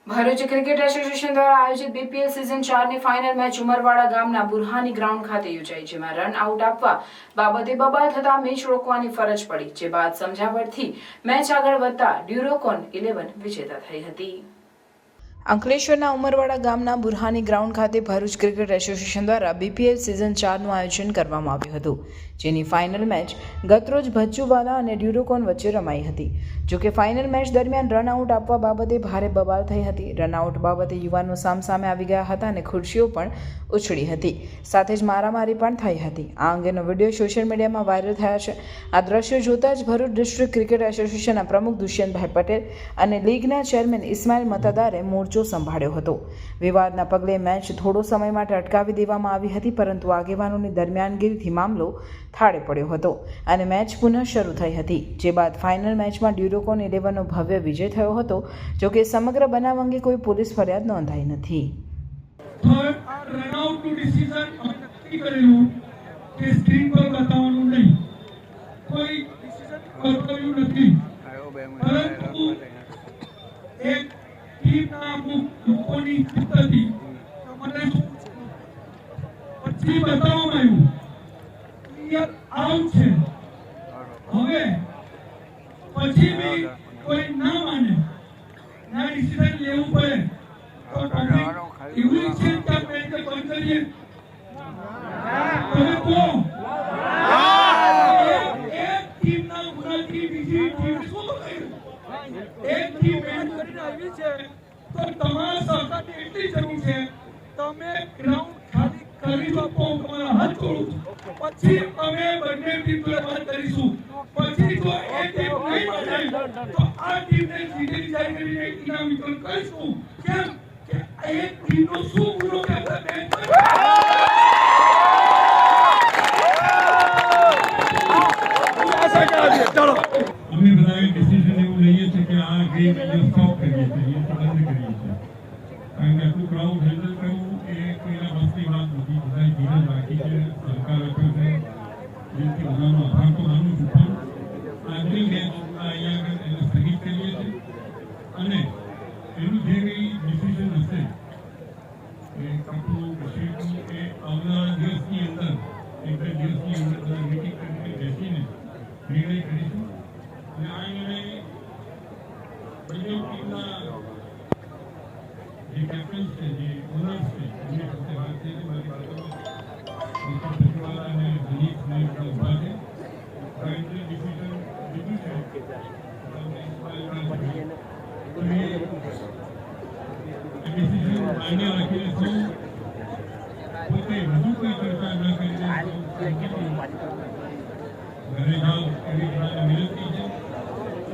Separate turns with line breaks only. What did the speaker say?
Bharuch cricket association દ્વારા આયોજિત BPL season 4ની ફાઇનલ મેચ ઉમરવાડા ગામના બુરહાની ગ્રાઉન્ડ ખાતે યોજાઈ, જેમાં રન આઉટ આપવા બાબતે બબાલ થતા મેચ રોકવાની ફરજ પડી, જે બાદ સમજાવટથી મેચ આગળ વધતા ડ્યુરોકોન 11 વિજેતા થઈ હતી। અંકલેશ્વરના ઉમરવાડા ગામના બુરહાની ગ્રાઉન્ડ ખાતે ભરૂચ ક્રિકેટ એસોસિએશન દ્વારા બીપીએલ સિઝન 4નું આયોજન કરવામાં આવ્યું હતું, જેની ફાઇનલ મેચ ગતરોજ ભચ્ચુવાલા અને ડ્યુરોકોન વચ્ચે રમાઈ હતી। જોકે ફાઇનલ મેચ દરમિયાન રનઆઉટ આપવા બાબતે ભારે બબાલ થઈ હતી। રનઆઉટ બાબતે યુવાનો સામસામે આવી ગયા હતા અને ખુરશીઓ પણ ઉછળી હતી, સાથે જ મારામારી પણ થઈ હતી। આ અંગેનો વિડીયો સોશિયલ મીડિયામાં વાયરલ થયા છે। આ દ્રશ્યો જોતા જ ભરૂચ ડિસ્ટ્રિક્ટ ક્રિકેટ એસોસિએશનના પ્રમુખ દુષ્યંતભાઈ પટેલ અને લીગના ચેરમેન ઇસ્માઇલ મતદારે મોરચો સંભાળ્યો હતો। વિવાદના પગલે મેચ થોડો સમય માટે અટકાવી દેવામાં આવી હતી, પરંતુ આગેવાનોની દરમિયાનગીરીથી મામલો થાળે પડ્યો હતો અને મેચ પુનઃ શરૂ થઈ હતી, જે બાદ ફાઇનલ મેચમાં ડ્યુરોકોન 11નો ભવ્ય વિજય થયો હતો। જોકે સમગ્ર બનાવ અંગે કોઈ પોલીસ ફરિયાદ નોંધાઈ નથી।
રનઆઉટનું ડિસિઝન અમે નક્કી કરેલું કે સ્ક્રીન પર બતાવવાનું નહીં, કોઈ ડિસિઝન કર્યું નથી, પરંતુ એક ટીમના અમુક લોકોની ચિંતાથી મને પછી બતાવવામાં આવ્યું ક્લિયર આઉટ છે। હવે પછી બી કોઈ ના માને, ના ડિસિઝન લેવું પડે તો પબ્લિક એવું છે કે આપણે બંધ કરીએ, તમે કહો એક ટીમના ગુનાથી બીજી ટીમ શું કર્યું? એક ટીમ મહેનત કરીને આવી છે તો તમારા સહકારની એટલી જરૂર છે, તમે ગ્રાઉન્ડ ખાલી કરી આપો, તમારા હાથ જોડું છું, પછી અમે બંને ટીમ જોડે વાત કરીશું। પછી જો એક ટીમ નહીં બને તો આ ટીમને સીધી વિચાર કરીને એક ઇનામ વિતરણ કરીશું। કેમ કે એક ટીમનો શું ગુનો કે આપણે ચલો અમે બધાએ ડિસિઝન એવું લઈએ છીએ કે આ ગેમ સ્ટોપ કરીએ છીએ, બંધ કરીએ છીએ, કારણ કે આટલું ક્રાઉડ હેન્ડલ કરવું એ કોઈના બસની વાત નથી। બધાએ ધીરજ રાખી છે, સરકાર આપ્યો છે, જેથી બધાનો આભાર તો માનું છું, પણ આજની મેચ અહીંયા આગળ એને સ્થગિત કરીએ છીએ અને એનું જે કંઈ ડિસિઝન હશે એ આપણું ડિસિઝન એ આવનારા દિવસની અંદર, એક બે દિવસની અંદર બધા મીટિંગ કરીને બેસીને નિર્ણય કરીશું। અને આ નિર્ણય બંને ટીમના જે કેપ્ટન્સ છે, જે ઓનર્સ છે, એમની સાથે વાત થઈ છે। મારી બાજુમાં ભચ્ચુવાલા અને દિલીપને ઉભા છે, ફાઇનલ ડિસિઝન લીધું છે ડિસિઝન માન્ય રાખીને સૌ પોતે વધુ કોઈ ચર્ચા ન કરીને ઘરે જાઓ એવી વિનંતી છે।